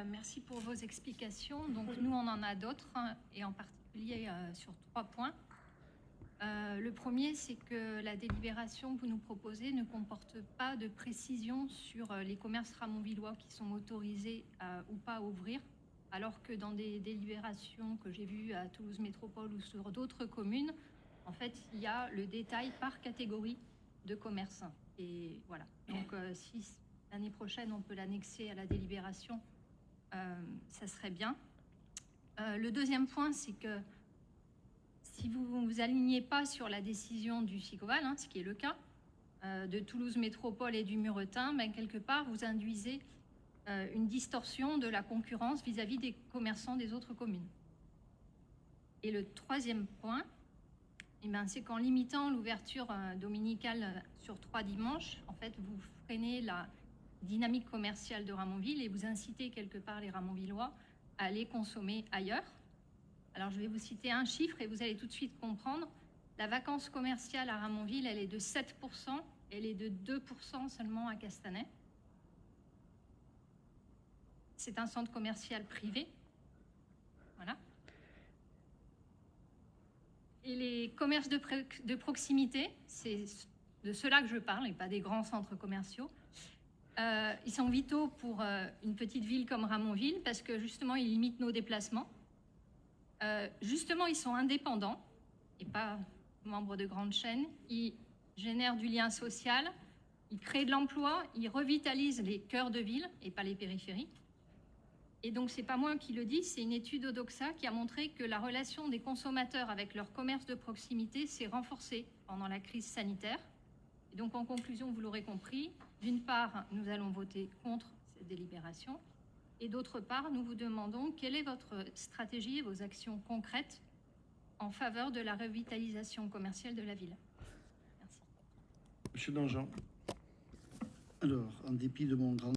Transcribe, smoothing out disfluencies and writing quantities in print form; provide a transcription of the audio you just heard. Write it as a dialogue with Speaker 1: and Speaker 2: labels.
Speaker 1: Merci pour vos explications. Donc nous, on en a d'autres, hein, et en particulier sur 3 points. Le premier, c'est que la délibération que vous nous proposez ne comporte pas de précision sur les commerces ramonvillois qui sont autorisés ou pas à ouvrir, alors que dans des délibérations que j'ai vues à Toulouse Métropole ou sur d'autres communes, en fait, il y a le détail par catégorie de commerces. Et voilà. Donc si l'année prochaine, on peut l'annexer à la délibération, ça serait bien. Le deuxième point, c'est que si vous ne vous alignez pas sur la décision du SICOVAL, ce qui est le cas, de Toulouse Métropole et du Muretin, quelque part, vous induisez une distorsion de la concurrence vis-à-vis des commerçants des autres communes. Et le troisième point, c'est qu'en limitant l'ouverture dominicale sur 3 dimanches, en fait, vous freinez la dynamique commerciale de Ramonville et vous incitez quelque part les Ramonvillois à aller consommer ailleurs. Alors, je vais vous citer un chiffre et vous allez tout de suite comprendre. La vacance commerciale à Ramonville, elle est de 7%, elle est de 2% seulement à Castanet. C'est un centre commercial privé. Voilà. Et les commerces de proximité, c'est de cela que je parle, et pas des grands centres commerciaux. Ils sont vitaux pour une petite ville comme Ramonville parce que justement, ils limitent nos déplacements. Justement, ils sont indépendants et pas membres de grandes chaînes. Ils génèrent du lien social, ils créent de l'emploi, ils revitalisent les cœurs de ville et pas les périphéries. Et donc, c'est pas moi qui le dis, c'est une étude Odoxa qui a montré que la relation des consommateurs avec leur commerce de proximité s'est renforcée pendant la crise sanitaire. Et donc, en conclusion, vous l'aurez compris, d'une part, nous allons voter contre cette délibération. Et d'autre part, nous vous demandons quelle est votre stratégie et vos actions concrètes en faveur de la revitalisation commerciale de la ville. Merci.
Speaker 2: Monsieur Danjean. Alors, en dépit de mon grand